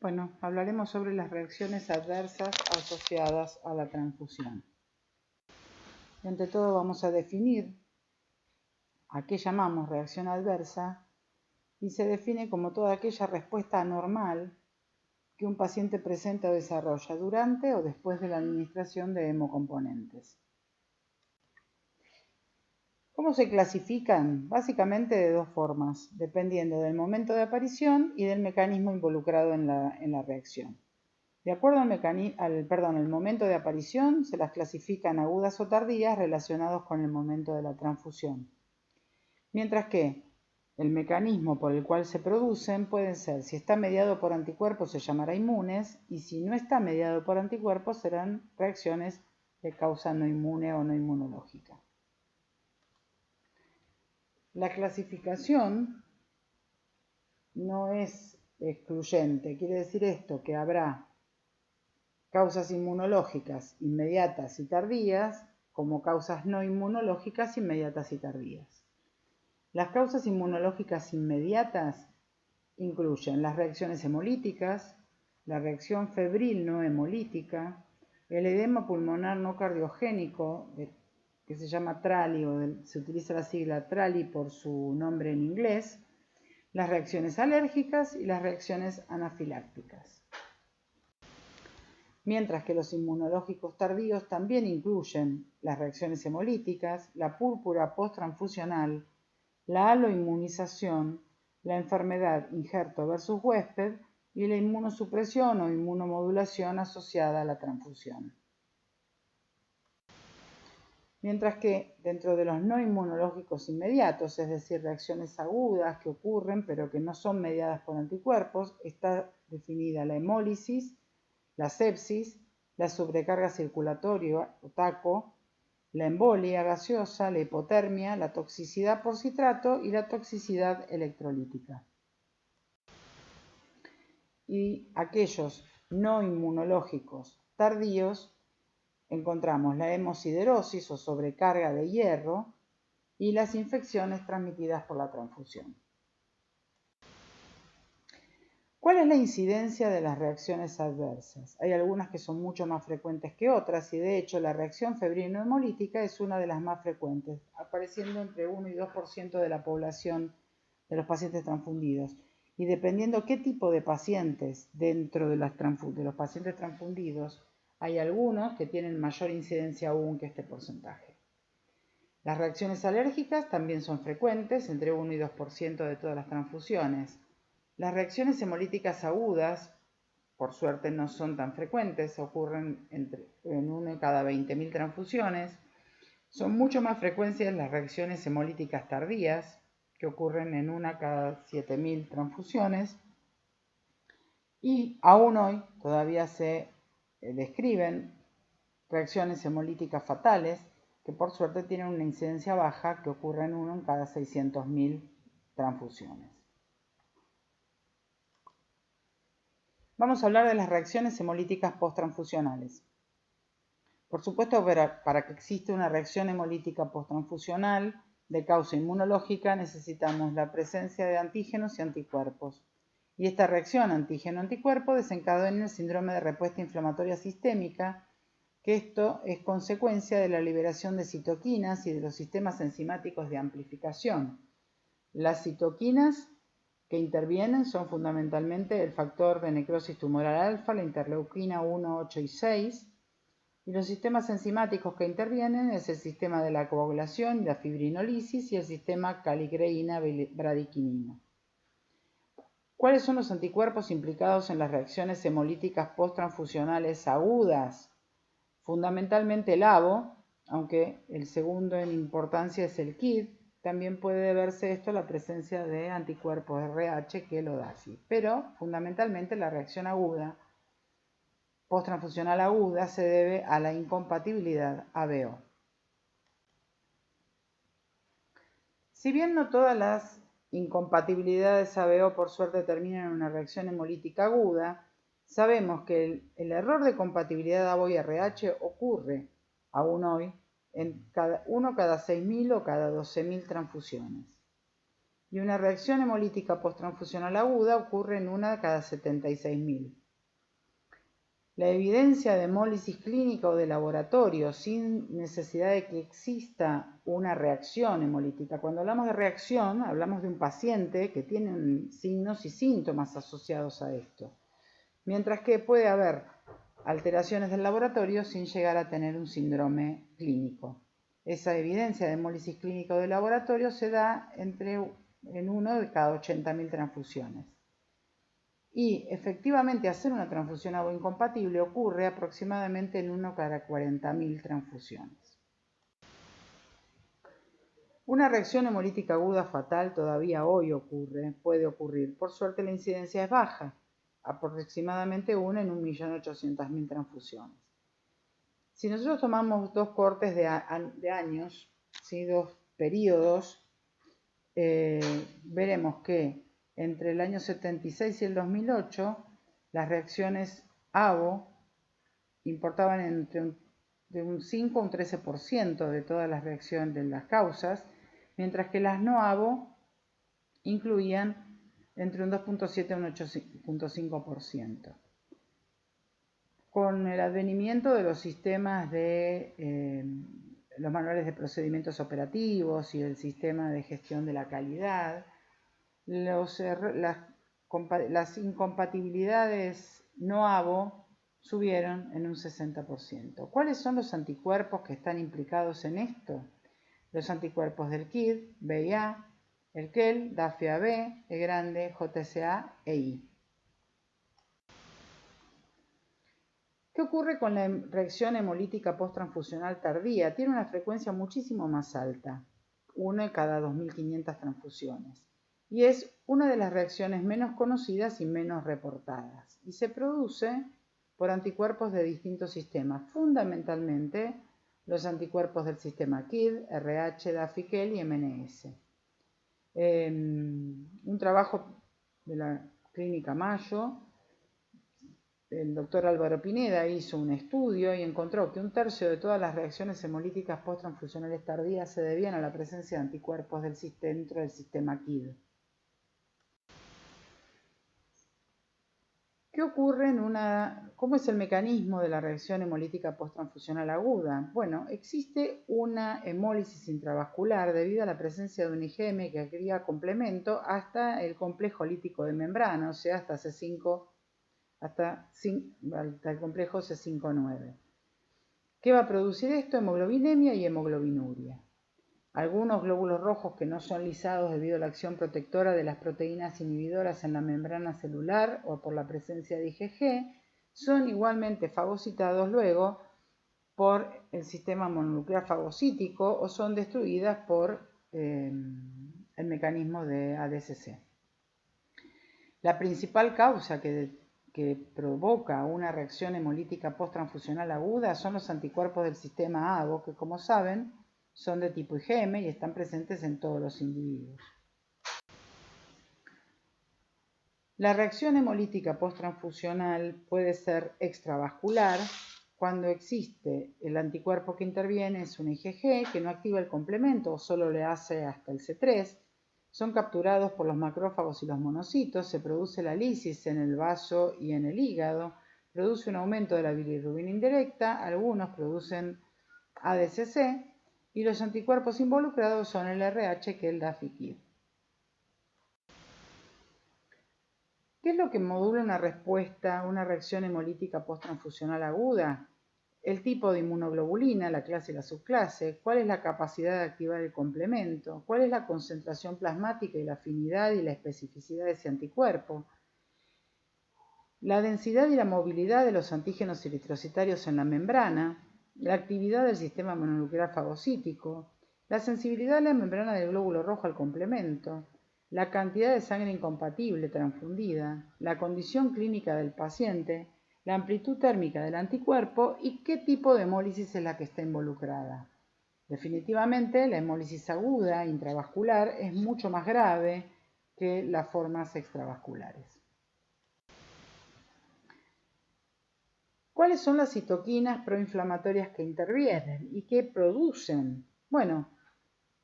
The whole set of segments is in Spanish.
Bueno, hablaremos sobre las reacciones adversas asociadas a la transfusión. Y ante todo vamos a definir a qué llamamos reacción adversa y se define como toda aquella respuesta anormal que un paciente presenta o desarrolla durante o después de la administración de hemocomponentes. ¿Cómo se clasifican? Básicamente de dos formas, dependiendo del momento de aparición y del mecanismo involucrado en la reacción. De acuerdo al momento de aparición, se las clasifican agudas o tardías relacionados con el momento de la transfusión. Mientras que el mecanismo por el cual se producen pueden ser, si está mediado por anticuerpos se llamará inmunes, y si no está mediado por anticuerpos serán reacciones de causa no inmune o no inmunológica. La clasificación no es excluyente, quiere decir esto, que habrá causas inmunológicas inmediatas y tardías como causas no inmunológicas inmediatas y tardías. Las causas inmunológicas inmediatas incluyen las reacciones hemolíticas, la reacción febril no hemolítica, el edema pulmonar no cardiogénico, que se llama TRALI o se utiliza la sigla TRALI por su nombre en inglés, las reacciones alérgicas y las reacciones anafilácticas. Mientras que los inmunológicos tardíos también incluyen las reacciones hemolíticas, la púrpura posttransfusional, la aloinmunización, la enfermedad injerto versus huésped y la inmunosupresión o inmunomodulación asociada a la transfusión. Mientras que dentro de los no inmunológicos inmediatos, es decir, reacciones agudas que ocurren pero que no son mediadas por anticuerpos, está definida la hemólisis, la sepsis, la sobrecarga circulatoria o TACO, la embolia gaseosa, la hipotermia, la toxicidad por citrato y la toxicidad electrolítica. Y aquellos no inmunológicos tardíos encontramos la hemosiderosis o sobrecarga de hierro y las infecciones transmitidas por la transfusión. ¿Cuál es la incidencia de las reacciones adversas? Hay algunas que son mucho más frecuentes que otras y de hecho la reacción febril no hemolítica es una de las más frecuentes, apareciendo entre 1 y 2% de la población de los pacientes transfundidos. Y dependiendo qué tipo de pacientes dentro de los pacientes transfundidos, hay algunos que tienen mayor incidencia aún que este porcentaje. Las reacciones alérgicas también son frecuentes, entre 1 y 2% de todas las transfusiones. Las reacciones hemolíticas agudas, por suerte no son tan frecuentes, ocurren en 1 cada 20.000 transfusiones. Son mucho más frecuentes las reacciones hemolíticas tardías, que ocurren en 1 cada 7.000 transfusiones. Y aún hoy todavía se describen reacciones hemolíticas fatales, que por suerte tienen una incidencia baja, que ocurre en 1 en cada 600.000 transfusiones. Vamos a hablar de las reacciones hemolíticas posttransfusionales. Por supuesto, para que exista una reacción hemolítica posttransfusional de causa inmunológica necesitamos la presencia de antígenos y anticuerpos. Y esta reacción antígeno-anticuerpo desencadena el síndrome de respuesta inflamatoria sistémica, que esto es consecuencia de la liberación de citoquinas y de los sistemas enzimáticos de amplificación. Las citoquinas que intervienen son fundamentalmente el factor de necrosis tumoral alfa, la interleuquina 1, 8 y 6, y los sistemas enzimáticos que intervienen es el sistema de la coagulación y la fibrinolisis y el sistema caligreína-bradiquinina. ¿Cuáles son los anticuerpos implicados en las reacciones hemolíticas posttransfusionales agudas? Fundamentalmente el ABO, aunque el segundo en importancia es el KIT. También puede deberse esto a la presencia de anticuerpos RH que lo da así. Pero fundamentalmente la reacción aguda, posttransfusional aguda, se debe a la incompatibilidad ABO. Si bien no todas las incompatibilidades ABO por suerte terminan en una reacción hemolítica aguda, sabemos que el error de compatibilidad ABO y RH ocurre aún hoy en 1 cada 6.000 o cada 12.000 transfusiones. y una reacción hemolítica posttransfusional aguda ocurre en una cada 76.000. La evidencia de hemólisis clínica o de laboratorio sin necesidad de que exista una reacción hemolítica. Cuando hablamos de reacción, hablamos de un paciente que tiene signos y síntomas asociados a esto. Mientras que puede haber alteraciones del laboratorio sin llegar a tener un síndrome clínico. Esa evidencia de hemólisis clínica o de laboratorio se da en 1 de cada 80.000 transfusiones. Y efectivamente hacer una transfusión agua incompatible ocurre aproximadamente en 1 cada 40.000 transfusiones. Una reacción hemolítica aguda fatal todavía hoy puede ocurrir. Por suerte la incidencia es baja, aproximadamente 1 en 1.800.000 transfusiones. Si nosotros tomamos dos cortes de años, ¿sí? Dos periodos, veremos que entre el año 76 y el 2008, las reacciones ABO importaban de un 5 a un 13% de todas las reacciones de las causas, mientras que las no ABO incluían entre un 2.7 a un 8.5%. Con el advenimiento de los sistemas de los manuales de procedimientos operativos y el sistema de gestión de la calidad, las incompatibilidades no ABO subieron en un 60%. ¿Cuáles son los anticuerpos que están implicados en esto? Los anticuerpos del KID, VIA, el KEL, DAFIA-B, E grande, JCA e I. ¿Qué ocurre con la reacción hemolítica posttransfusional tardía? Tiene una frecuencia muchísimo más alta, 1 cada 2.500 transfusiones, y es una de las reacciones menos conocidas y menos reportadas, y se produce por anticuerpos de distintos sistemas, fundamentalmente los anticuerpos del sistema KID, RH, DAFI-KEL y MNS. Un trabajo de la Clínica Mayo, el doctor Álvaro Pineda hizo un estudio y encontró que 1/3 de todas las reacciones hemolíticas posttransfusionales tardías se debían a la presencia de anticuerpos dentro del sistema KID. ¿Qué ocurre cómo es el mecanismo de la reacción hemolítica posttransfusional aguda? Bueno, existe una hemólisis intravascular debido a la presencia de un IgM que cría complemento hasta el complejo lítico de membrana, o sea, hasta el complejo C5-9. ¿Qué va a producir esto? Hemoglobinemia y hemoglobinuria. Algunos glóbulos rojos que no son lisados debido a la acción protectora de las proteínas inhibidoras en la membrana celular o por la presencia de IgG son igualmente fagocitados luego por el sistema mononuclear fagocítico o son destruidas por el mecanismo de ADCC. La principal causa que provoca una reacción hemolítica posttransfusional aguda son los anticuerpos del sistema ABO, que como saben son de tipo IgM y están presentes en todos los individuos. La reacción hemolítica posttransfusional puede ser extravascular cuando existe el anticuerpo que interviene, es un IgG que no activa el complemento o solo le hace hasta el C3, son capturados por los macrófagos y los monocitos, se produce la lisis en el vaso y en el hígado, produce un aumento de la bilirrubina indirecta, algunos producen ADCC, y los anticuerpos involucrados son el RH que el DAFI-KID. ¿Qué es lo que modula una reacción hemolítica posttransfusional aguda? El tipo de inmunoglobulina, la clase y la subclase, cuál es la capacidad de activar el complemento, cuál es la concentración plasmática y la afinidad y la especificidad de ese anticuerpo, la densidad y la movilidad de los antígenos eritrocitarios en la membrana, la actividad del sistema mononuclear fagocítico, la sensibilidad de la membrana del glóbulo rojo al complemento, la cantidad de sangre incompatible transfundida, la condición clínica del paciente, la amplitud térmica del anticuerpo y qué tipo de hemólisis es la que está involucrada. Definitivamente, la hemólisis aguda intravascular es mucho más grave que las formas extravasculares. ¿Cuáles son las citoquinas proinflamatorias que intervienen y qué producen? Bueno,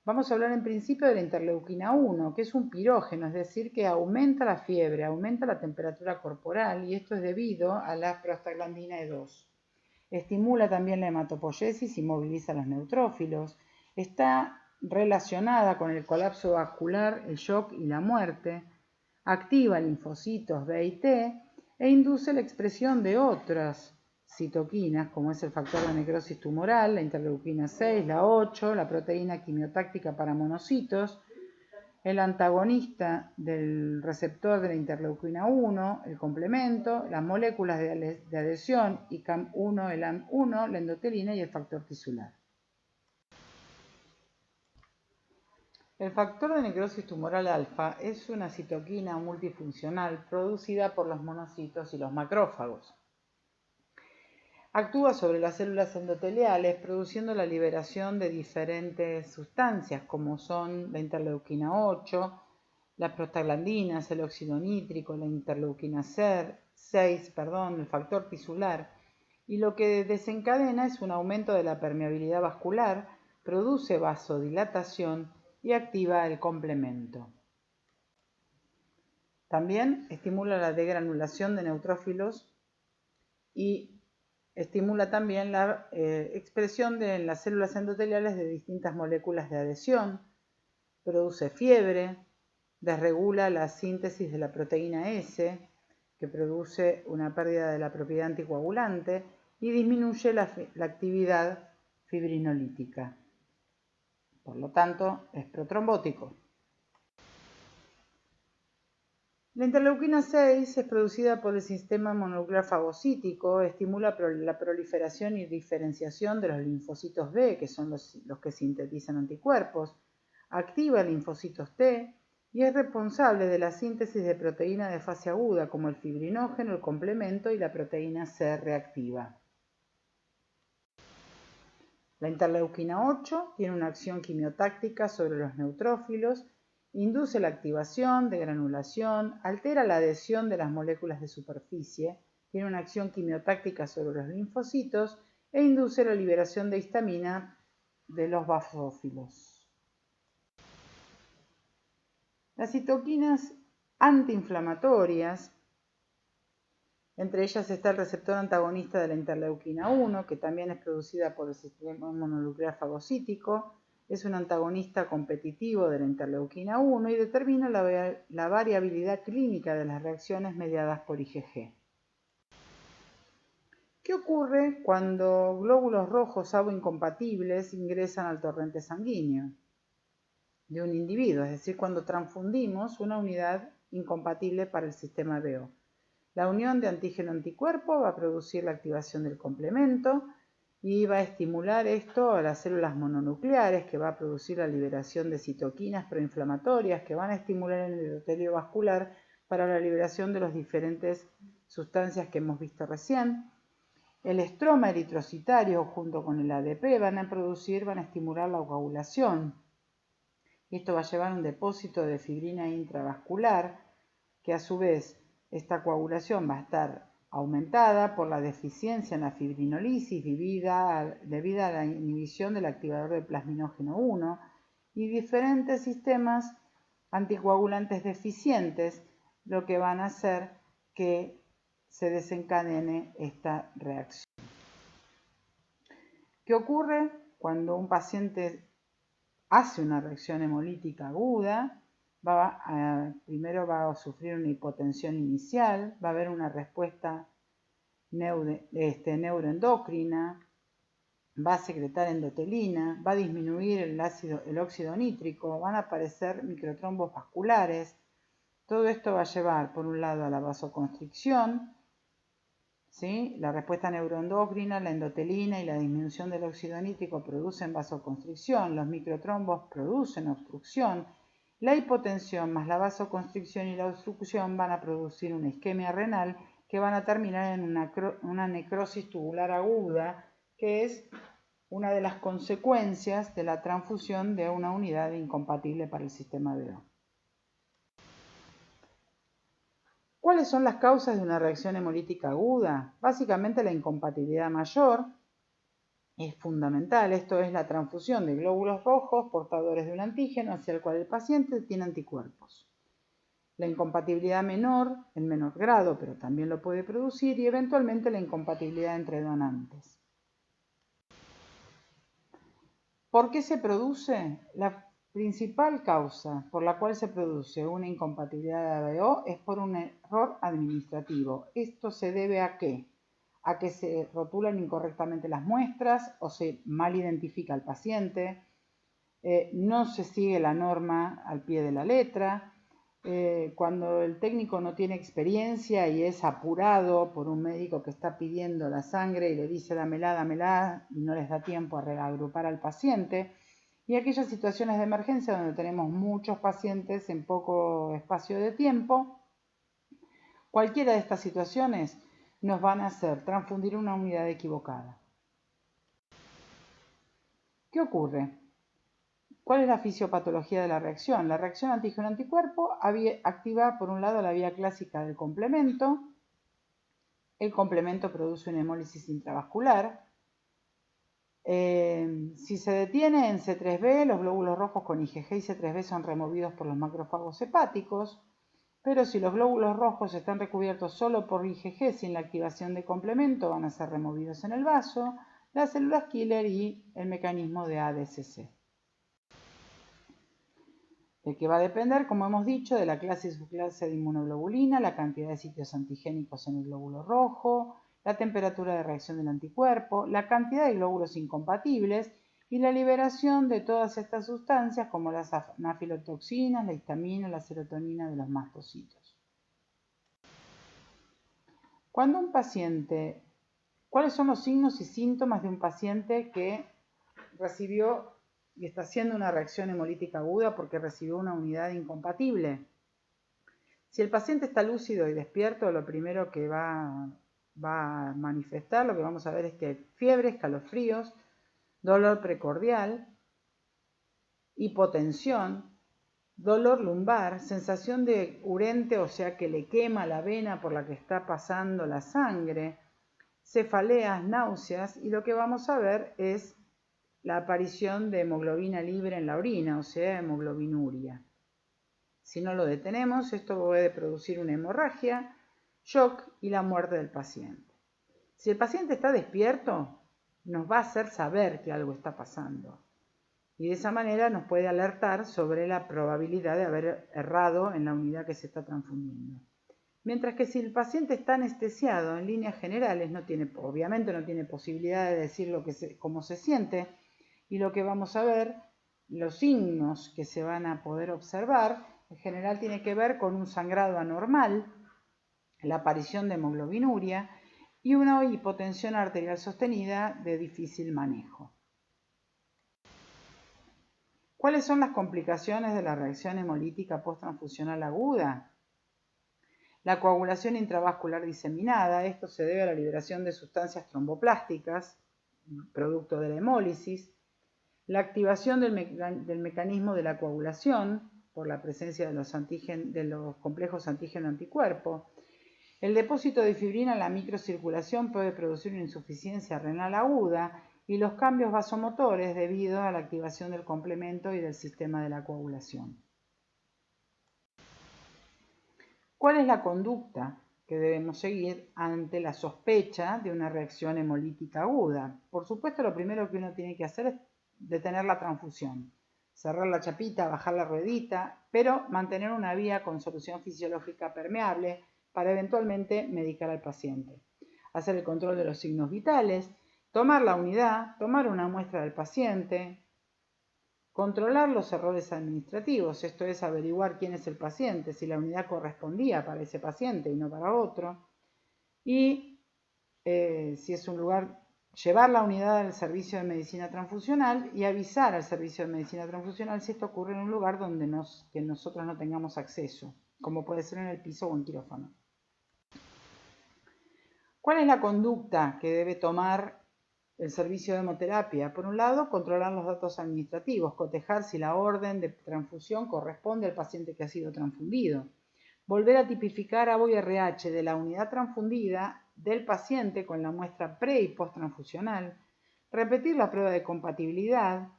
Vamos a hablar en principio de la interleuquina 1, que es un pirógeno, es decir, que aumenta la fiebre, aumenta la temperatura corporal, y esto es debido a la prostaglandina E2. Estimula también la hematopoiesis y moviliza a los neutrófilos. Está relacionada con el colapso vascular, el shock y la muerte. Activa linfocitos B y T e induce la expresión de otras citoquinas, como es el factor de necrosis tumoral, la interleuquina 6, la 8, la proteína quimiotáctica para monocitos, el antagonista del receptor de la interleuquina 1, el complemento, las moléculas de adhesión ICAM1, el AM1, la endotelina y el factor tisular. El factor de necrosis tumoral alfa es una citoquina multifuncional producida por los monocitos y los macrófagos. Actúa sobre las células endoteliales produciendo la liberación de diferentes sustancias como son la interleuquina 8, las prostaglandinas, el óxido nítrico, la interleuquina 6, el factor tisular, y lo que desencadena es un aumento de la permeabilidad vascular, produce vasodilatación y activa el complemento. También estimula la degranulación de neutrófilos y estimula también la expresión en las células endoteliales de distintas moléculas de adhesión, produce fiebre, desregula la síntesis de la proteína S, que produce una pérdida de la propiedad anticoagulante, y disminuye la actividad fibrinolítica. Por lo tanto, es protrombótico. La interleuquina 6 es producida por el sistema mononuclear fagocítico, estimula la proliferación y diferenciación de los linfocitos B, que son los que sintetizan anticuerpos, activa linfocitos T y es responsable de la síntesis de proteína de fase aguda como el fibrinógeno, el complemento y la proteína C reactiva. La interleuquina 8 tiene una acción quimiotáctica sobre los neutrófilos, induce la activación de granulación, altera la adhesión de las moléculas de superficie, tiene una acción quimiotáctica sobre los linfocitos e induce la liberación de histamina de los basófilos. Las citoquinas antiinflamatorias, entre ellas está el receptor antagonista de la interleuquina 1, que también es producida por el sistema mononuclear fagocítico, es un antagonista competitivo de la interleuquina 1 y determina la variabilidad clínica de las reacciones mediadas por IgG. ¿Qué ocurre cuando glóbulos rojos ABO incompatibles ingresan al torrente sanguíneo de un individuo? Es decir, cuando transfundimos una unidad incompatible para el sistema BO. La unión de antígeno-anticuerpo va a producir la activación del complemento y va a estimular esto a las células mononucleares, que va a producir la liberación de citoquinas proinflamatorias que van a estimular el endotelio vascular para la liberación de las diferentes sustancias que hemos visto recién. El estroma eritrocitario junto con el ADP van a estimular la coagulación. Esto va a llevar a un depósito de fibrina intravascular, que a su vez esta coagulación va a estar aumentada por la deficiencia en la fibrinolisis debida a la inhibición del activador del plasminógeno 1 y diferentes sistemas anticoagulantes deficientes, lo que van a hacer que se desencadene esta reacción. ¿Qué ocurre cuando un paciente hace una reacción hemolítica aguda? Primero va a sufrir una hipotensión inicial, va a haber una respuesta neuroendocrina, va a secretar endotelina, va a disminuir el óxido nítrico, van a aparecer microtrombos vasculares. Todo esto va a llevar, por un lado, a la vasoconstricción, ¿sí? La respuesta neuroendocrina, la endotelina y la disminución del óxido nítrico producen vasoconstricción, los microtrombos producen obstrucción. La hipotensión más la vasoconstricción y la obstrucción van a producir una isquemia renal que van a terminar en una necrosis tubular aguda, que es una de las consecuencias de la transfusión de una unidad incompatible para el sistema BO. ¿Cuáles son las causas de una reacción hemolítica aguda? Básicamente la incompatibilidad mayor, es fundamental. Esto es la transfusión de glóbulos rojos portadores de un antígeno hacia el cual el paciente tiene anticuerpos. La incompatibilidad menor, en menor grado, pero también lo puede producir, y eventualmente la incompatibilidad entre donantes. ¿Por qué se produce? La principal causa por la cual se produce una incompatibilidad de ABO es por un error administrativo. ¿Esto se debe a qué? A que se rotulan incorrectamente las muestras o se mal identifica al paciente, no se sigue la norma al pie de la letra. Cuando el técnico no tiene experiencia y es apurado por un médico que está pidiendo la sangre y le dice dámela, y no les da tiempo a reagrupar al paciente, y aquellas situaciones de emergencia donde tenemos muchos pacientes en poco espacio de tiempo, cualquiera de estas situaciones nos van a hacer transfundir una unidad equivocada. ¿Qué ocurre? ¿Cuál es la fisiopatología de la reacción? La reacción antígeno-anticuerpo activa por un lado la vía clásica del complemento. El complemento produce una hemólisis intravascular. Si se detiene en C3b, los glóbulos rojos con IgG y C3b son removidos por los macrófagos hepáticos, pero si los glóbulos rojos están recubiertos solo por IgG sin la activación de complemento, van a ser removidos en el vaso, las células killer y el mecanismo de ADCC. El que va a depender, como hemos dicho, de la clase y subclase de inmunoglobulina, la cantidad de sitios antigénicos en el glóbulo rojo, la temperatura de reacción del anticuerpo, la cantidad de glóbulos incompatibles y la liberación de todas estas sustancias como las anafilotoxinas, la histamina, la serotonina de los mastocitos. Cuando un paciente, ¿cuáles son los signos y síntomas de un paciente que recibió y está haciendo una reacción hemolítica aguda porque recibió una unidad incompatible? Si el paciente está lúcido y despierto, lo primero que va a manifestar, lo que vamos a ver es que fiebre, escalofríos, dolor precordial, hipotensión, dolor lumbar, sensación de urente, o sea que le quema la vena por la que está pasando la sangre, cefaleas, náuseas, y lo que vamos a ver es la aparición de hemoglobina libre en la orina, o sea, hemoglobinuria. Si no lo detenemos, esto puede producir una hemorragia, shock y la muerte del paciente. Si el paciente está despierto, nos va a hacer saber que algo está pasando. Y de esa manera nos puede alertar sobre la probabilidad de haber errado en la unidad que se está transfundiendo. Mientras que si el paciente está anestesiado, en líneas generales, obviamente no tiene posibilidad de decir cómo se siente, y lo que vamos a ver, los signos que se van a poder observar, en general tiene que ver con un sangrado anormal, la aparición de hemoglobinuria y una hipotensión arterial sostenida de difícil manejo. ¿Cuáles son las complicaciones de la reacción hemolítica posttransfusional aguda? La coagulación intravascular diseminada, esto se debe a la liberación de sustancias tromboplásticas, producto de la hemólisis, la activación del mecanismo de la coagulación por la presencia de los complejos antígeno-anticuerpo. El depósito de fibrina en la microcirculación puede producir una insuficiencia renal aguda y los cambios vasomotores debido a la activación del complemento y del sistema de la coagulación. ¿Cuál es la conducta que debemos seguir ante la sospecha de una reacción hemolítica aguda? Por supuesto, lo primero que uno tiene que hacer es detener la transfusión, cerrar la chapita, bajar la ruedita, pero mantener una vía con solución fisiológica permeable para eventualmente medicar al paciente. Hacer el control de los signos vitales, tomar la unidad, tomar una muestra del paciente, controlar los errores administrativos, esto es averiguar quién es el paciente, si la unidad correspondía para ese paciente y no para otro, y si es un lugar, llevar la unidad al servicio de medicina transfusional y avisar al servicio de medicina transfusional si esto ocurre en un lugar donde que nosotros no tengamos acceso, como puede ser en el piso o en quirófano. ¿Cuál es la conducta que debe tomar el servicio de hemoterapia? Por un lado, controlar los datos administrativos, cotejar si la orden de transfusión corresponde al paciente que ha sido transfundido. Volver a tipificar ABO y RH de la unidad transfundida del paciente con la muestra pre y post transfusional. repetir la prueba de compatibilidad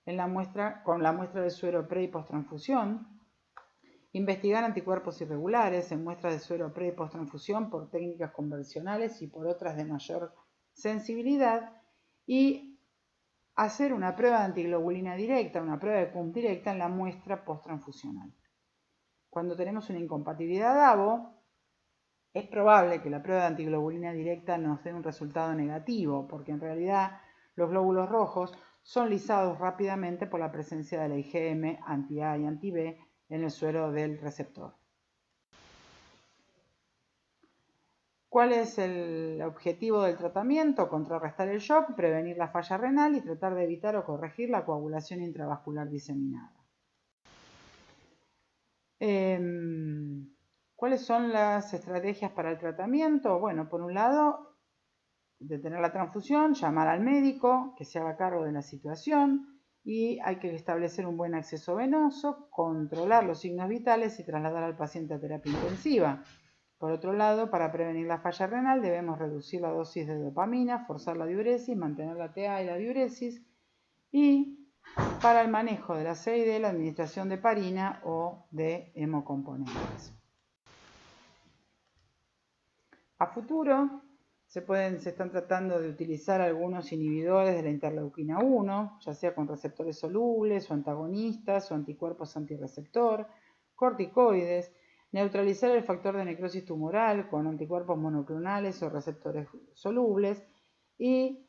con la muestra de suero pre y posttransfusión, investigar anticuerpos irregulares en muestras de suero pre y posttransfusión por técnicas convencionales y por otras de mayor sensibilidad, y hacer una prueba de antiglobulina directa, una prueba de CUM directa en la muestra posttransfusional. Cuando tenemos una incompatibilidad DAVO, es probable que la prueba de antiglobulina directa nos dé un resultado negativo, porque en realidad los glóbulos rojos son lisados rápidamente por la presencia de la IgM anti-A y anti-B en el suero del receptor. ¿Cuál es el objetivo del tratamiento? Contrarrestar el shock, prevenir la falla renal y tratar de evitar o corregir la coagulación intravascular diseminada. ¿Cuáles son las estrategias para el tratamiento? Bueno, por un lado, detener la transfusión, llamar al médico que se haga cargo de la situación y hay que establecer un buen acceso venoso, controlar los signos vitales y trasladar al paciente a terapia intensiva. Por otro lado, para prevenir la falla renal debemos reducir la dosis de dopamina, forzar la diuresis, mantener la TA y la diuresis, y para el manejo de la CID, la administración de heparina o de hemocomponentes. A futuro se están tratando de utilizar algunos inhibidores de la interleuquina 1, ya sea con receptores solubles o antagonistas o anticuerpos antirreceptor, corticoides, neutralizar el factor de necrosis tumoral con anticuerpos monoclonales o receptores solubles y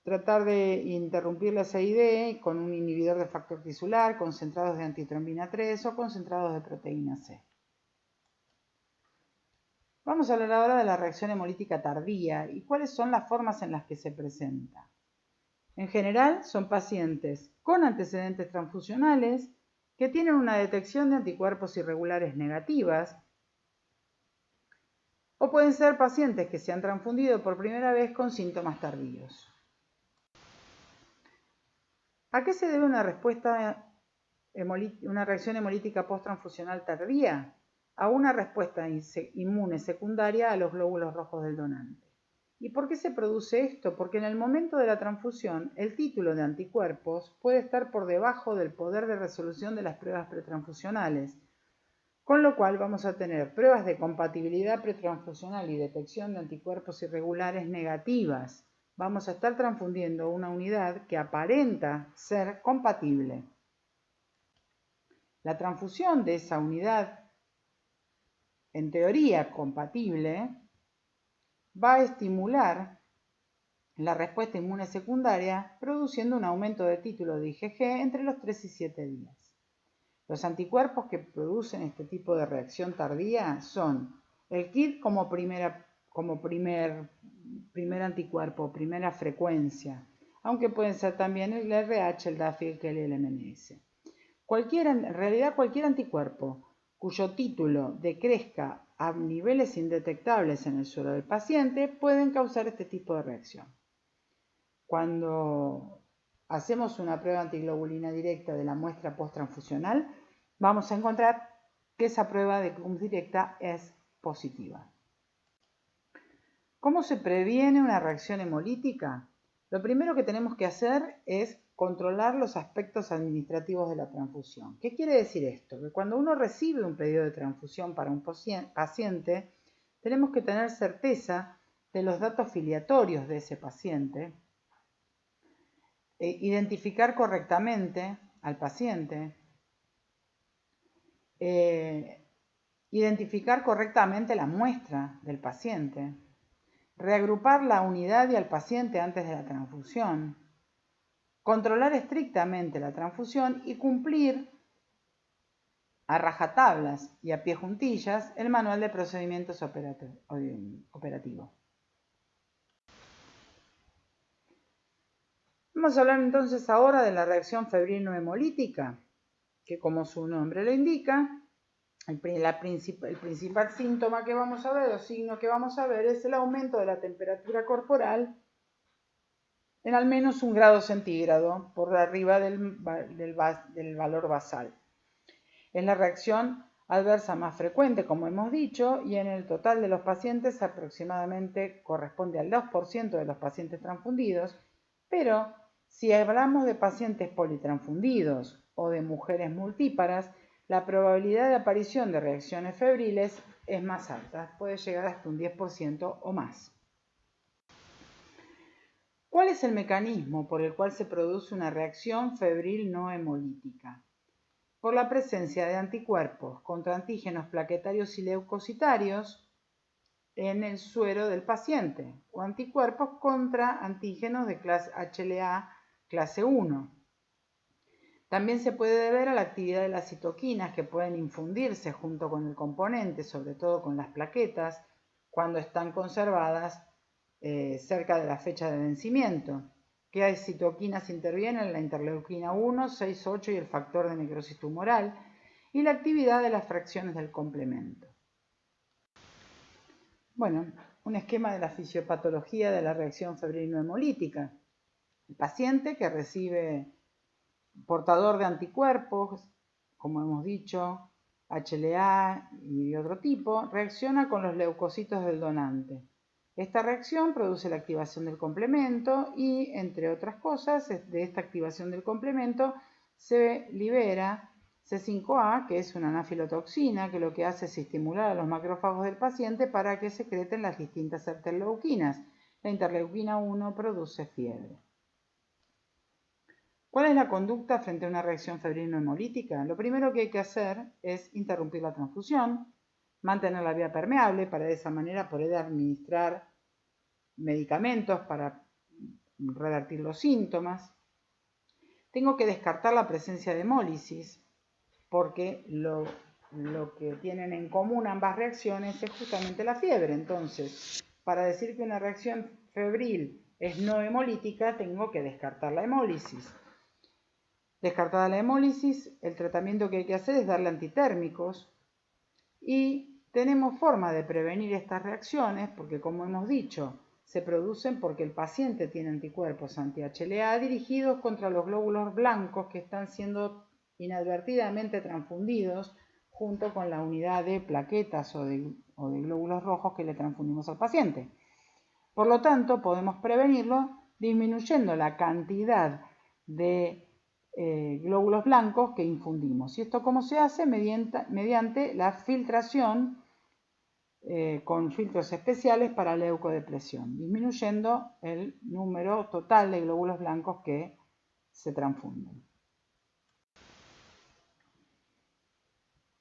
tratar de interrumpir la CID con un inhibidor de factor tisular, concentrados de antitrombina 3 o concentrados de proteína C. Vamos a hablar ahora de la reacción hemolítica tardía y cuáles son las formas en las que se presenta. En general, son pacientes con antecedentes transfusionales que tienen una detección de anticuerpos irregulares negativas, o pueden ser pacientes que se han transfundido por primera vez con síntomas tardíos. ¿A qué se debe una reacción hemolítica posttransfusional tardía? A una respuesta inmune secundaria a los glóbulos rojos del donante. ¿Y por qué se produce esto? Porque en el momento de la transfusión, el título de anticuerpos puede estar por debajo del poder de resolución de las pruebas pretransfusionales, con lo cual vamos a tener pruebas de compatibilidad pretransfusional y detección de anticuerpos irregulares negativas. Vamos a estar transfundiendo una unidad que aparenta ser compatible. La transfusión de esa unidad, en teoría compatible, va a estimular la respuesta inmune secundaria, produciendo un aumento de título de IgG entre los 3 y 7 días. Los anticuerpos que producen este tipo de reacción tardía son el KIT como primer anticuerpo, primera frecuencia, aunque pueden ser también el RH, el DAFI, el LMNS. En realidad cualquier anticuerpo cuyo título decrezca a niveles indetectables en el suero del paciente pueden causar este tipo de reacción. Cuando hacemos una prueba antiglobulina directa de la muestra posttransfusional, vamos a encontrar que esa prueba de CUM directa es positiva. ¿Cómo se previene una reacción hemolítica? Lo primero que tenemos que hacer es controlar los aspectos administrativos de la transfusión. ¿Qué quiere decir esto? Que cuando uno recibe un pedido de transfusión para un paciente, tenemos que tener certeza de los datos filiatorios de ese paciente, identificar correctamente al paciente, identificar correctamente la muestra del paciente, reagrupar la unidad y al paciente antes de la transfusión, controlar estrictamente la transfusión y cumplir a rajatablas y a pie juntillas el manual de procedimientos operativos. Vamos a hablar entonces ahora de la reacción febril-no-hemolítica, que como su nombre lo indica, el principal síntoma que vamos a ver, o signo que vamos a ver, es el aumento de la temperatura corporal en al menos 1 grado centígrado por arriba del valor basal. Es la reacción adversa más frecuente, como hemos dicho, y en el total de los pacientes aproximadamente corresponde al 2% de los pacientes transfundidos Pero si hablamos de pacientes politransfundidos o de mujeres multíparas, la probabilidad de aparición de reacciones febriles es más alta, puede llegar hasta un 10% o más. ¿Cuál es el mecanismo por el cual se produce una reacción febril no hemolítica? Por la presencia de anticuerpos contra antígenos plaquetarios y leucocitarios en el suero del paciente o anticuerpos contra antígenos de clase HLA clase 1. También se puede deber a la actividad de las citoquinas que pueden infundirse junto con el componente, sobre todo con las plaquetas, cuando están conservadas cerca de la fecha de vencimiento. ¿Qué citoquinas intervienen? La interleuquina 1, 6, 8 y el factor de necrosis tumoral, y la actividad de las fracciones del complemento. Bueno, un esquema de la fisiopatología de la reacción febril no hemolítica. El paciente que recibe portador de anticuerpos, como hemos dicho, HLA y de otro tipo, reacciona con los leucocitos del donante. Esta reacción produce la activación del complemento y, entre otras cosas, de esta activación del complemento se libera C5A, que es una anafilotoxina, que lo que hace es estimular a los macrófagos del paciente para que secreten las distintas interleuquinas. La interleuquina 1 produce fiebre. ¿Cuál es la conducta frente a una reacción febril no hemolítica? Lo primero que hay que hacer es interrumpir la transfusión, mantener la vía permeable para de esa manera poder administrar medicamentos para revertir los síntomas. Tengo que descartar la presencia de hemólisis porque lo que tienen en común ambas reacciones es justamente la fiebre. Entonces, para decir que una reacción febril es no hemolítica, tengo que descartar la hemólisis. Descartada la hemólisis, el tratamiento que hay que hacer es darle antitérmicos y tenemos forma de prevenir estas reacciones porque, como hemos dicho, se producen porque el paciente tiene anticuerpos anti-HLA dirigidos contra los glóbulos blancos que están siendo inadvertidamente transfundidos junto con la unidad de plaquetas o de glóbulos rojos que le transfundimos al paciente. Por lo tanto, podemos prevenirlo disminuyendo la cantidad de glóbulos blancos que infundimos. ¿Y esto cómo se hace? Mediante la filtración con filtros especiales para leucodepresión, disminuyendo el número total de glóbulos blancos que se transfunden.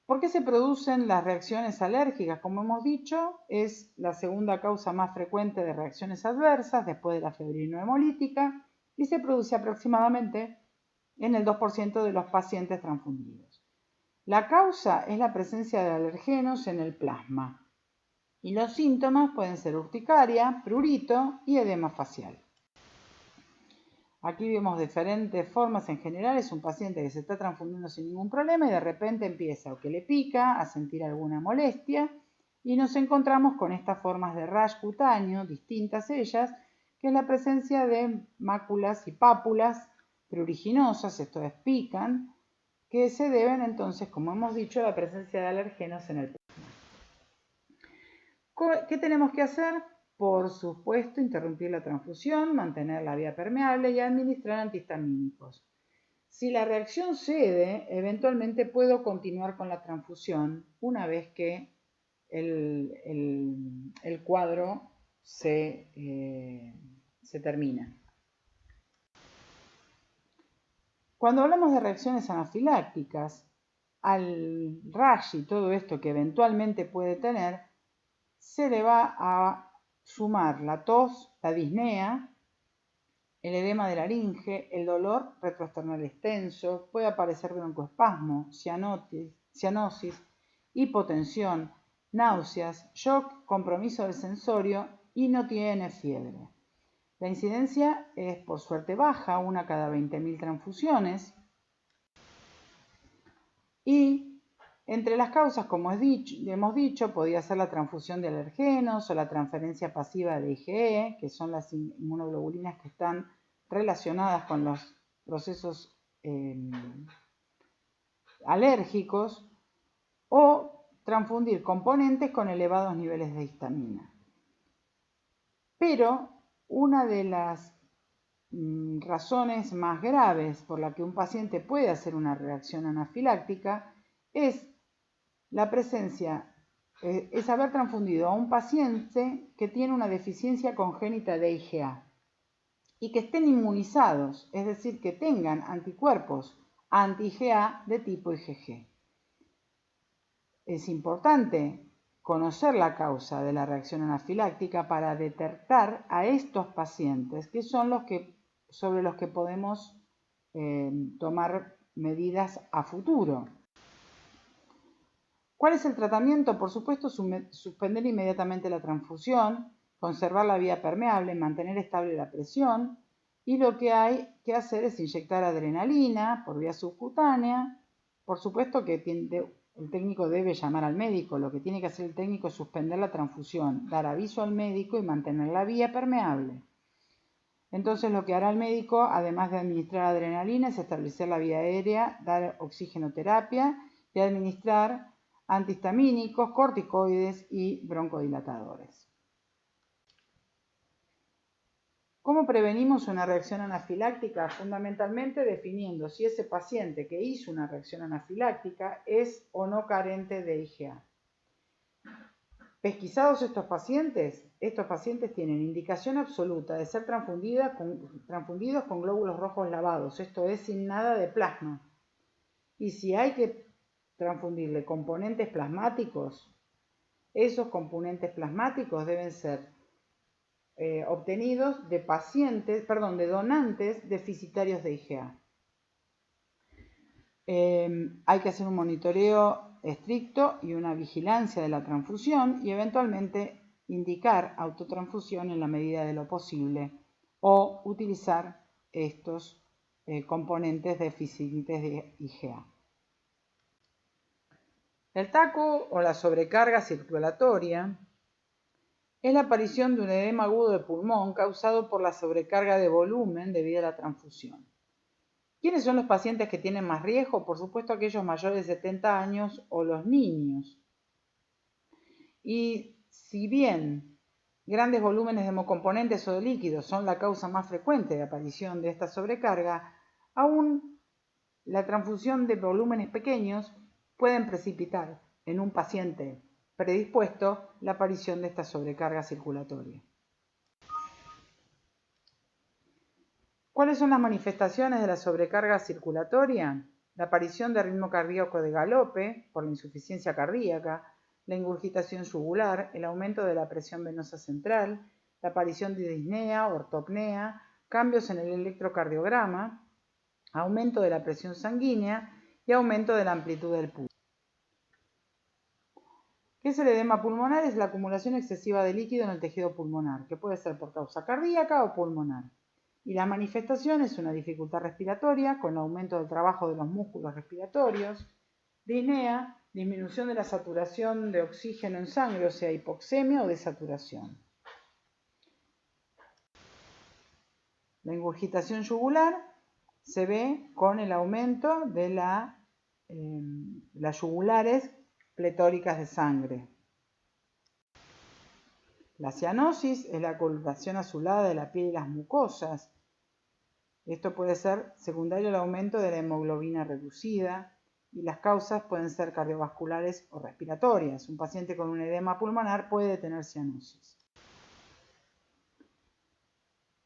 ¿Por qué se producen las reacciones alérgicas? Como hemos dicho, es la segunda causa más frecuente de reacciones adversas después de la febril no hemolítica y se produce aproximadamente en el 2% de los pacientes transfundidos. La causa es la presencia de alergenos en el plasma y los síntomas pueden ser urticaria, prurito y edema facial. Aquí vemos diferentes formas. En general es un paciente que se está transfundiendo sin ningún problema y de repente empieza o que le pica, a sentir alguna molestia y nos encontramos con estas formas de rash cutáneo, distintas ellas, que es la presencia de máculas y pápulas pruriginosas, esto es pican, que se deben entonces, como hemos dicho, a la presencia de alergenos en el plasma. ¿Qué tenemos que hacer? Por supuesto, interrumpir la transfusión, mantener la vía permeable y administrar antihistamínicos. Si la reacción cede, eventualmente puedo continuar con la transfusión una vez que el cuadro se termina. Cuando hablamos de reacciones anafilácticas, al rash y todo esto que eventualmente puede tener, se le va a sumar la tos, la disnea, el edema de laringe, el dolor retroesternal extenso, puede aparecer broncoespasmo, cianosis, hipotensión, náuseas, shock, compromiso del sensorio y no tiene fiebre. La incidencia es por suerte baja, una cada 20.000 transfusiones. Y entre las causas, como hemos dicho, podía ser la transfusión de alergenos o la transferencia pasiva de IgE, que son las inmunoglobulinas que están relacionadas con los procesos alérgicos, o transfundir componentes con elevados niveles de histamina. Pero una de las razones más graves por las que un paciente puede hacer una reacción anafiláctica es la presencia, es haber transfundido a un paciente que tiene una deficiencia congénita de IgA y que estén inmunizados, es decir, que tengan anticuerpos anti-IgA de tipo IgG. Es importante conocer la causa de la reacción anafiláctica para detectar a estos pacientes, que son sobre los que podemos tomar medidas a futuro. ¿Cuál es el tratamiento? Por supuesto, suspender inmediatamente la transfusión, conservar la vía permeable, mantener estable la presión, y lo que hay que hacer es inyectar adrenalina por vía subcutánea. Por supuesto que el técnico debe llamar al médico. Lo que tiene que hacer el técnico es suspender la transfusión, dar aviso al médico y mantener la vía permeable. Entonces lo que hará el médico, además de administrar adrenalina, es establecer la vía aérea, dar oxigenoterapia y administrar antihistamínicos, corticoides y broncodilatadores. ¿Cómo prevenimos una reacción anafiláctica? Fundamentalmente definiendo si ese paciente que hizo una reacción anafiláctica es o no carente de IgA. Pesquisados estos pacientes tienen indicación absoluta de ser transfundidos con glóbulos rojos lavados, esto es, sin nada de plasma. Y si hay que transfundirle componentes plasmáticos, esos componentes plasmáticos deben ser obtenidos de donantes deficitarios de IgA. Hay que hacer un monitoreo estricto y una vigilancia de la transfusión y eventualmente indicar autotransfusión en la medida de lo posible o utilizar estos componentes deficientes de IgA. El TACO o la sobrecarga circulatoria es la aparición de un edema agudo de pulmón causado por la sobrecarga de volumen debido a la transfusión. ¿Quiénes son los pacientes que tienen más riesgo? Por supuesto, aquellos mayores de 70 años o los niños. Y si bien grandes volúmenes de hemocomponentes o de líquidos son la causa más frecuente de aparición de esta sobrecarga, aún la transfusión de volúmenes pequeños pueden precipitar en un paciente predispuesto la aparición de esta sobrecarga circulatoria. ¿Cuáles son las manifestaciones de la sobrecarga circulatoria? La aparición de ritmo cardíaco de galope por la insuficiencia cardíaca, la ingurgitación yugular, el aumento de la presión venosa central, la aparición de disnea, ortopnea, cambios en el electrocardiograma, aumento de la presión sanguínea y aumento de la amplitud del pulso. ¿Qué es el edema pulmonar? Es la acumulación excesiva de líquido en el tejido pulmonar, que puede ser por causa cardíaca o pulmonar. Y la manifestación es una dificultad respiratoria con aumento del trabajo de los músculos respiratorios, disnea, disminución de la saturación de oxígeno en sangre, o sea, hipoxemia o desaturación. La ingurgitación yugular se ve con el aumento de las yugulares pletóricas de sangre. La cianosis es la coloración azulada de la piel y las mucosas. Esto puede ser secundario al aumento de la hemoglobina reducida y las causas pueden ser cardiovasculares o respiratorias. Un paciente con un edema pulmonar puede tener cianosis.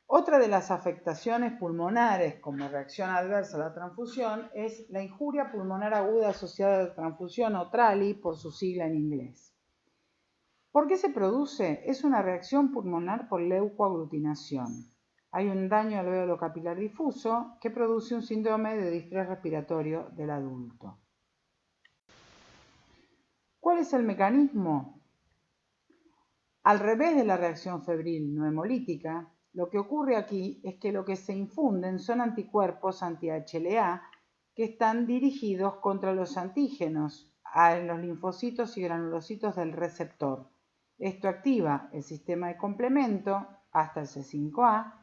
Otra de las afectaciones pulmonares como reacción adversa a la transfusión es la injuria pulmonar aguda asociada a la transfusión o TRALI por su sigla en inglés. ¿Por qué se produce? Es una reacción pulmonar por leucoaglutinación. Hay un daño al alvéolo capilar difuso que produce un síndrome de distrés respiratorio del adulto. ¿Cuál es el mecanismo? Al revés de la reacción febril no hemolítica, lo que ocurre aquí es que lo que se infunden son anticuerpos anti-HLA que están dirigidos contra los antígenos en los linfocitos y granulocitos del receptor. Esto activa el sistema de complemento hasta el C5a,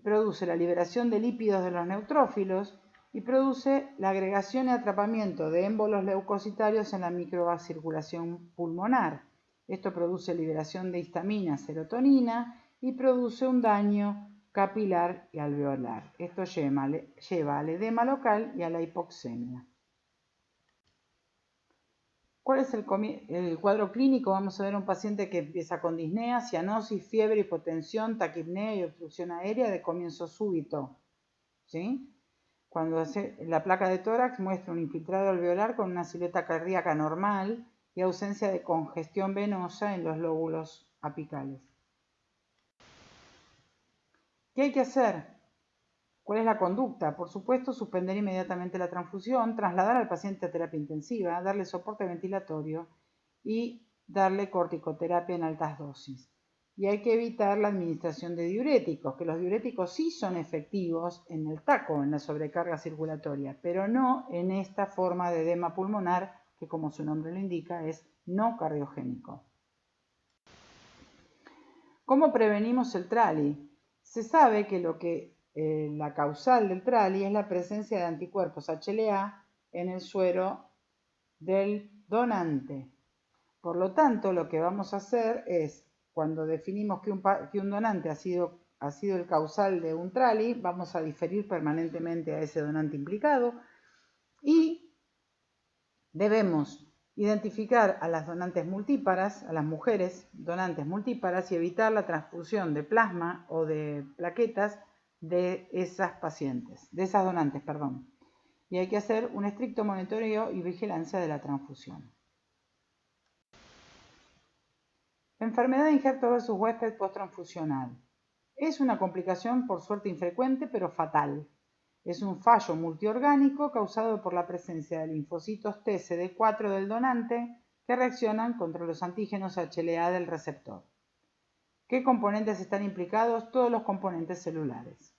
produce la liberación de lípidos de los neutrófilos y produce la agregación y atrapamiento de émbolos leucocitarios en la microcirculación pulmonar. Esto produce liberación de histamina, serotonina y produce un daño capilar y alveolar. Esto lleva al edema local y a la hipoxemia. ¿Cuál es el cuadro clínico? Vamos a ver un paciente que empieza con disnea, cianosis, fiebre, hipotensión, taquipnea y obstrucción aérea de comienzo súbito. ¿Sí? Cuando la placa de tórax muestra un infiltrado alveolar con una silueta cardíaca normal y ausencia de congestión venosa en los lóbulos apicales. ¿Qué hay que hacer? ¿Cuál es la conducta? Por supuesto, suspender inmediatamente la transfusión, trasladar al paciente a terapia intensiva, darle soporte ventilatorio y darle corticoterapia en altas dosis. Y hay que evitar la administración de diuréticos, que los diuréticos sí son efectivos en el TACO, en la sobrecarga circulatoria, pero no en esta forma de edema pulmonar que, como su nombre lo indica, es no cardiogénico. ¿Cómo prevenimos el TRALI? Se sabe que la causal del TRALI es la presencia de anticuerpos HLA en el suero del donante. Por lo tanto, lo que vamos a hacer es, cuando definimos que un donante ha sido el causal de un TRALI, vamos a diferir permanentemente a ese donante implicado y debemos identificar a las donantes multíparas, a las mujeres donantes multíparas, y evitar la transfusión de plasma o de plaquetas de esas pacientes, de esas donantes, perdón. Y hay que hacer un estricto monitoreo y vigilancia de la transfusión. Enfermedad de injerto versus huésped posttransfusional. Es una complicación por suerte infrecuente pero fatal. Es un fallo multiorgánico causado por la presencia de linfocitos TCD4 del donante que reaccionan contra los antígenos HLA del receptor. ¿Qué componentes están implicados? Todos los componentes celulares.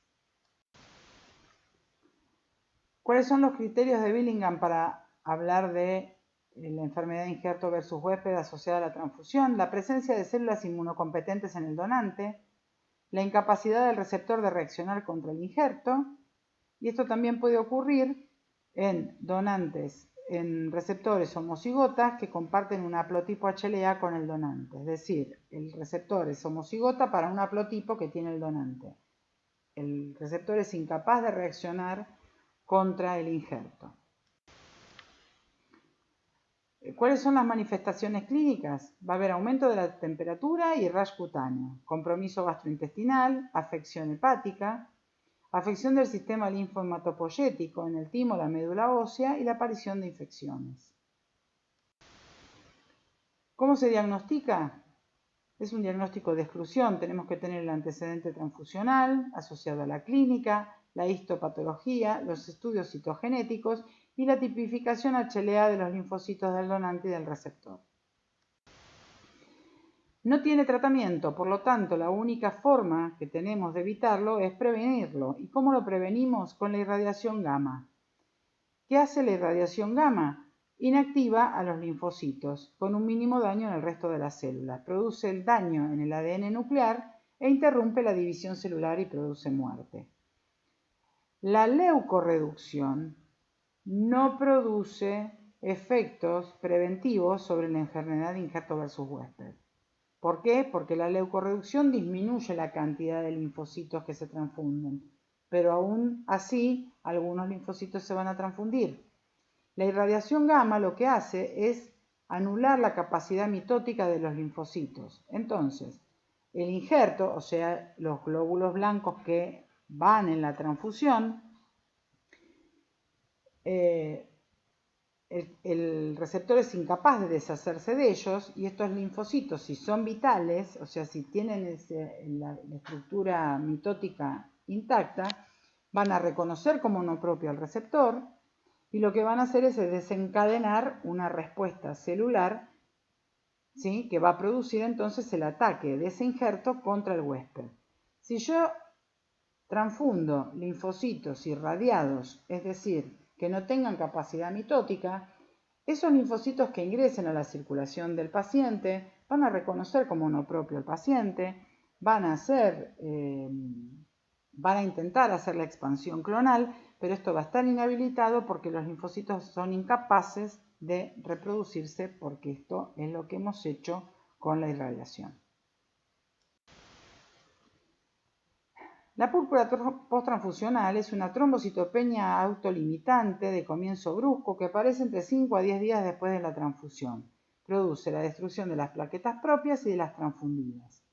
¿Cuáles son los criterios de Billingham para hablar de la enfermedad de injerto versus huésped asociada a la transfusión? La presencia de células inmunocompetentes en el donante, la incapacidad del receptor de reaccionar contra el injerto, y esto también puede ocurrir en donantes, en receptores homocigotas que comparten un haplotipo HLA con el donante. Es decir, el receptor es homocigota para un haplotipo que tiene el donante. El receptor es incapaz de reaccionar contra el injerto. ¿Cuáles son las manifestaciones clínicas? Va a haber aumento de la temperatura y rash cutáneo, compromiso gastrointestinal, afección hepática, afección del sistema linfohematopoyético en el timo, la médula ósea y la aparición de infecciones. ¿Cómo se diagnostica? Es un diagnóstico de exclusión. Tenemos que tener el antecedente transfusional asociado a la clínica, la histopatología, los estudios citogenéticos y la tipificación HLA de los linfocitos del donante y del receptor. No tiene tratamiento, por lo tanto, la única forma que tenemos de evitarlo es prevenirlo. ¿Y cómo lo prevenimos? Con la irradiación gamma. ¿Qué hace la irradiación gamma? Inactiva a los linfocitos, con un mínimo daño en el resto de las células. Produce el daño en el ADN nuclear e interrumpe la división celular y produce muerte. La leucorreducción no produce efectos preventivos sobre la enfermedad de injerto versus huésped. ¿Por qué? Porque la leucorreducción disminuye la cantidad de linfocitos que se transfunden, pero aún así algunos linfocitos se van a transfundir. La irradiación gamma lo que hace es anular la capacidad mitótica de los linfocitos. Entonces, el injerto, o sea, los glóbulos blancos que van en la transfusión, el receptor es incapaz de deshacerse de ellos y estos linfocitos, si son vitales, o sea, si tienen la estructura mitótica intacta, van a reconocer como no propio al receptor y lo que van a hacer es desencadenar una respuesta celular, ¿sí?, que va a producir entonces el ataque de ese injerto contra el huésped. Si yo transfundo linfocitos irradiados, es decir, que no tengan capacidad mitótica, esos linfocitos que ingresen a la circulación del paciente van a reconocer como no propio al paciente, van a intentar hacer la expansión clonal, pero esto va a estar inhabilitado porque los linfocitos son incapaces de reproducirse, porque esto es lo que hemos hecho con la irradiación. La púrpura posttransfusional es una trombocitopenia autolimitante de comienzo brusco que aparece entre 5 a 10 días después de la transfusión. Produce la destrucción de las plaquetas propias y de las transfundidas.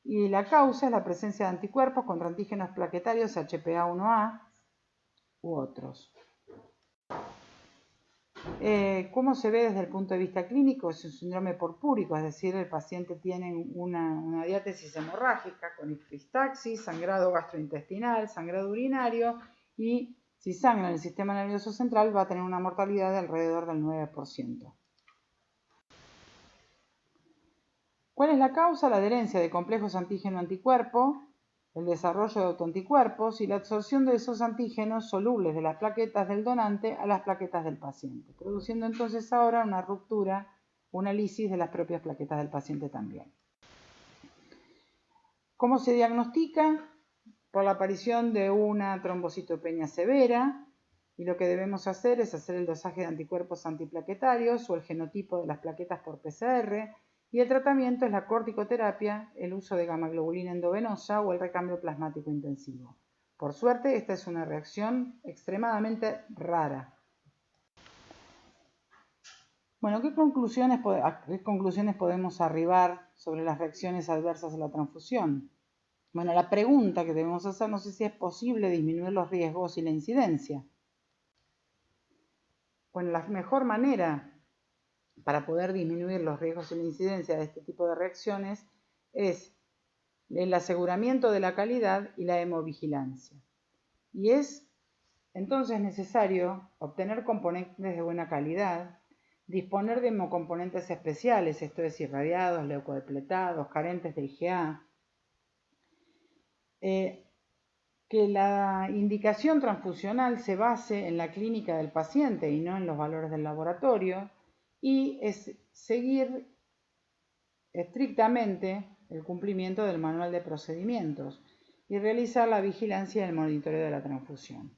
Y la causa es la presencia de anticuerpos contra antígenos plaquetarios HPA-1A u otros. ¿Cómo se ve desde el punto de vista clínico? Es un síndrome purpúrico, es decir, el paciente tiene una diátesis hemorrágica con epistaxis, sangrado gastrointestinal, sangrado urinario y si sangra en el sistema nervioso central va a tener una mortalidad de alrededor del 9%. ¿Cuál es la causa? La adherencia de complejos antígeno-anticuerpo, el desarrollo de autoanticuerpos y la absorción de esos antígenos solubles de las plaquetas del donante a las plaquetas del paciente, produciendo entonces ahora una ruptura, una lisis de las propias plaquetas del paciente también. ¿Cómo se diagnostica? Por la aparición de una trombocitopenia severa, y lo que debemos hacer es hacer el dosaje de anticuerpos antiplaquetarios o el genotipo de las plaquetas por PCR, y el tratamiento es la corticoterapia, el uso de gamma-globulina endovenosa o el recambio plasmático intensivo. Por suerte, esta es una reacción extremadamente rara. Bueno, ¿a qué conclusiones podemos arribar sobre las reacciones adversas a la transfusión? Bueno, la pregunta que debemos hacernos es si es posible disminuir los riesgos y la incidencia. Bueno, la mejor manera para poder disminuir los riesgos y la incidencia de este tipo de reacciones es el aseguramiento de la calidad y la hemovigilancia. Y es entonces necesario obtener componentes de buena calidad, disponer de hemocomponentes especiales, esto es irradiados, leucodepletados, carentes de IgA, que la indicación transfusional se base en la clínica del paciente y no en los valores del laboratorio, y es seguir estrictamente el cumplimiento del manual de procedimientos y realizar la vigilancia y el monitoreo de la transfusión.